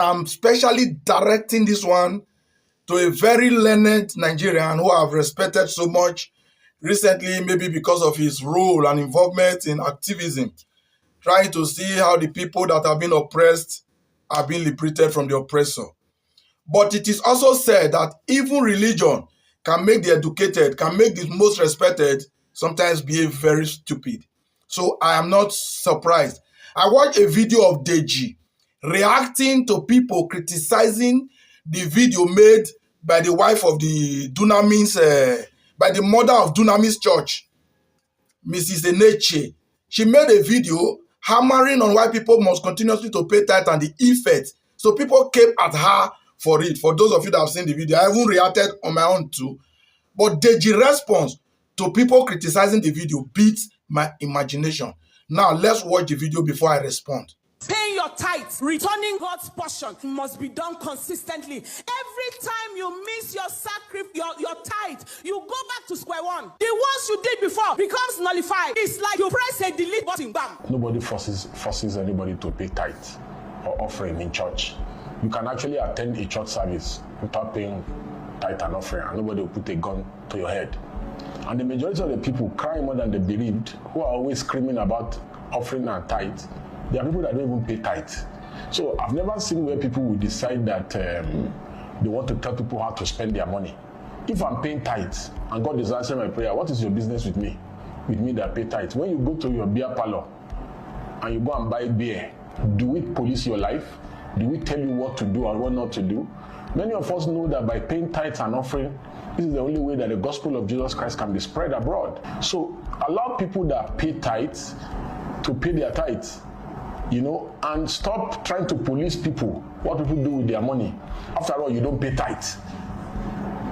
I'm specially directing this one to a very learned Nigerian who I've respected so much recently, maybe because of his role and involvement in activism, trying to see how the people that have been oppressed are being liberated from the oppressor. But it is also said that even religion can make the educated, can make the most respected sometimes behave very stupid. So I am not surprised. I watched a video of Deji reacting to people criticizing the video made by the wife of the Dunamis, by the mother of Dunamis Church, Mrs. Eneche. She made a video hammering on why people must continuously to pay tithe and the effect. So people came at her for it. For those of you that have seen the video, I even reacted on my own too. But Deji's response to people criticizing the video beats my imagination. Now let's watch the video before I respond. Paying your tithes, returning God's portion must be done consistently. Every time you miss your sacrifice, your tithe, you go back to square one. The ones you did before becomes nullified. It's like you press a delete button, bam. Nobody forces anybody to pay tithe or offering in church. You can actually attend a church service without paying tithe and offering, and nobody will put a gun to your head. And the majority of the people crying more than they believed, who are always screaming about offering and tithe, there are people that don't even pay tithe. So I've never seen where people will decide that they want to tell people how to spend their money. If I'm paying tithe and God is answering my prayer, what is your business with me? With me that pay tithe. When you go to your beer parlor and you go and buy beer, do we police your life? Do we tell you what to do and what not to do? Many of us know that by paying tithes and offering, this is the only way that the gospel of Jesus Christ can be spread abroad. So allow people that pay tithes to pay their tithes, and stop trying to police people, what people do with their money. After all, you don't pay tithes.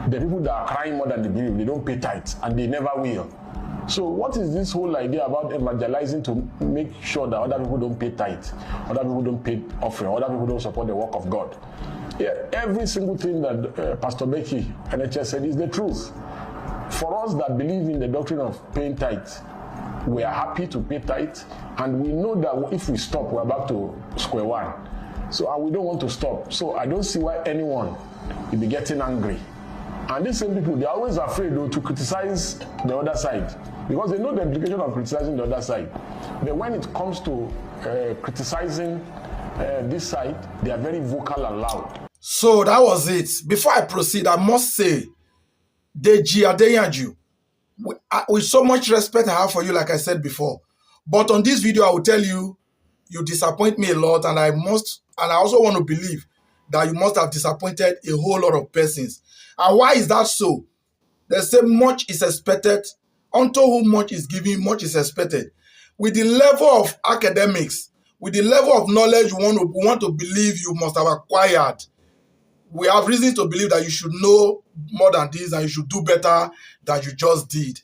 The people that are crying more than they believe, they don't pay tithes, and they never will. So what is this whole idea about evangelizing to make sure that other people don't pay tithes, other people don't pay offering, other people don't support the work of God? Yeah, every single thing that Pastor Becky NHS said is the truth. For us that believe in the doctrine of paying tithes, we are happy to pay tithe, and we know that if we stop, we're back to square one. So we don't want to stop. So I don't see why anyone will be getting angry. And these same people, they're always afraid though to criticize the other side, because they know the implication of criticizing the other side. But when it comes to criticizing this side, they are very vocal and loud. So that was it. Before I proceed, I must say, Deji Adeyanju, with so much respect I have for you, like I said before. But on this video, I will tell you, you disappoint me a lot, and I also want to believe that you must have disappointed a whole lot of persons. And why is that so? They say much is expected, unto whom much is given, much is expected. With the level of academics, with the level of knowledge we want to believe you must have acquired, we have reason to believe that you should know more than this and you should do better than you just did.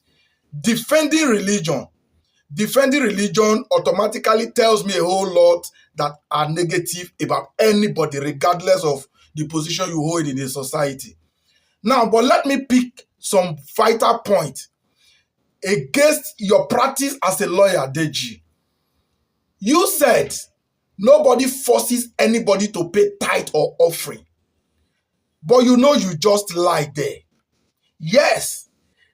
Defending religion automatically tells me a whole lot that are negative about anybody, regardless of the position you hold in a society. Now, but let me pick some vital point against your practice as a lawyer, Deji. You said nobody forces anybody to pay tithe or offering. But you just lied there. Yes,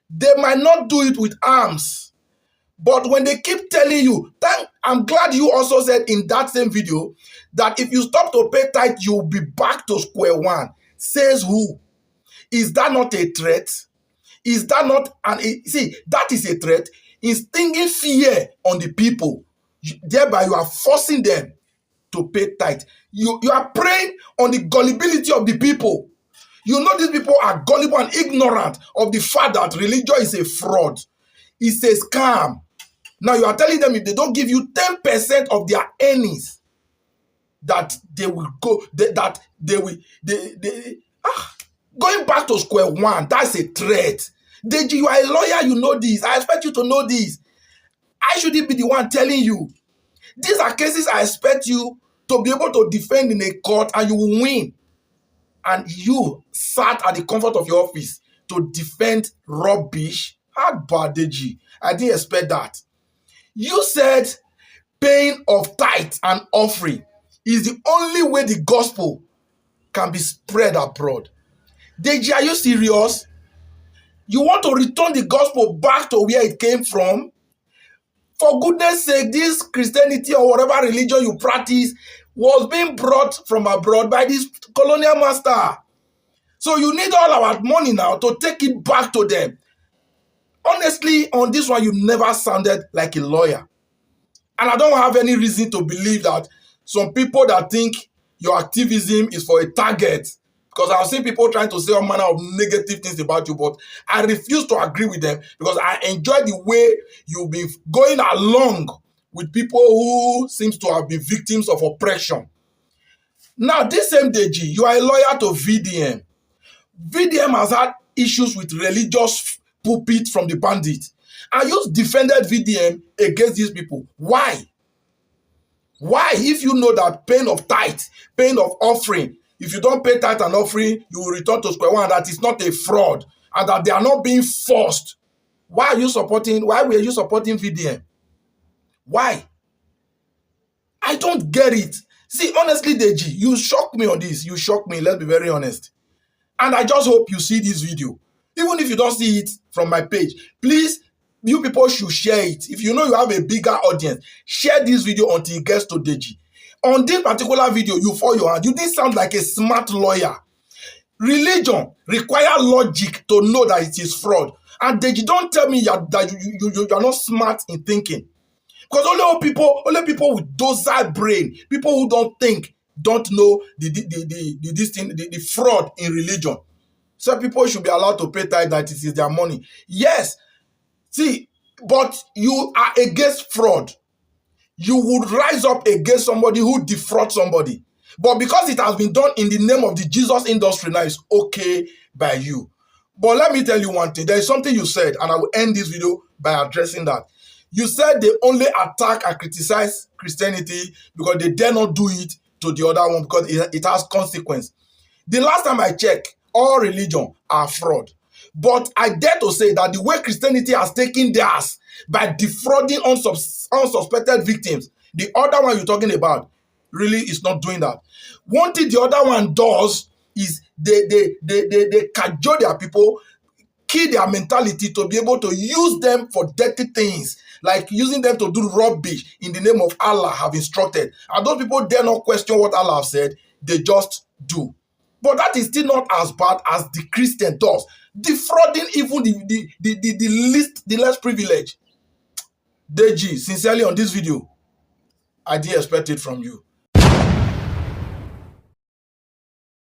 they might not do it with arms. But when they keep telling you, I'm glad you also said in that same video that if you stop to pay tithe, you'll be back to square one. Says who? Is that not a threat? Is that not that is a threat. Instilling fear on the people. Thereby you are forcing them to pay tithe. You are preying on the gullibility of the people. You know these people are gullible and ignorant of the fact that religion is a fraud. It's a scam. Now you are telling them if they don't give you 10% of their earnings, that they will go, going back to square one. That's a threat. Deji, you are a lawyer, you know this. I expect you to know this. I shouldn't be the one telling you. These are cases I expect you to be able to defend in a court and you will win. And you sat at the comfort of your office to defend rubbish. How bad, Deji? I didn't expect that. You said paying of tithe and offering is the only way the gospel can be spread abroad. Deji, are you serious? You want to return the gospel back to where it came from? For goodness sake, this Christianity or whatever religion you practice was being brought from abroad by this colonial master. So you need all our money now to take it back to them. Honestly, on this one, you never sounded like a lawyer. And I don't have any reason to believe that some people that think your activism is for a target, because I've seen people trying to say all manner of negative things about you, but I refuse to agree with them because I enjoy the way you've been going along with people who seems to have been victims of oppression. Now, this same Deji, you are a lawyer to VDM. VDM has had issues with religious pulpit from the bandits. And you defended VDM against these people. Why? Why? If you know that pain of tithe, pain of offering, if you don't pay tithe and offering, you will return to square one, that is not a fraud, and that they are not being forced. Why were you supporting VDM? Why? I don't get it. See, honestly, Deji, you shock me on this. You shock me, let's be very honest. And I just hope you see this video. Even if you don't see it from my page, please, you people should share it. If you know you have a bigger audience, share this video until it gets to Deji. On this particular video, you fall your hand. You didn't sound like a smart lawyer. Religion requires logic to know that it is fraud. And Deji, don't tell me that you are not smart in thinking. Because only people with docile brain, people who don't think, don't know the fraud in religion. So people should be allowed to pay tithe, that it is their money. Yes. See, but you are against fraud. You would rise up against somebody who defrauds somebody. But because it has been done in the name of the Jesus industry, now it's okay by you. But let me tell you one thing. There is something you said, and I will end this video by addressing that. You said they only attack and criticize Christianity because they dare not do it to the other one because it has consequence. The last time I checked, all religion are fraud. But I dare to say that the way Christianity has taken theirs by defrauding unsuspected victims, the other one you're talking about really is not doing that. One thing the other one does is they cajole their people, kill their mentality to be able to use them for dirty things, like using them to do rubbish in the name of Allah have instructed. And those people dare not question what Allah have said, they just do. But that is still not as bad as the Christian does, defrauding even the less privileged. Deji, sincerely on this video, I didn't expect it from you.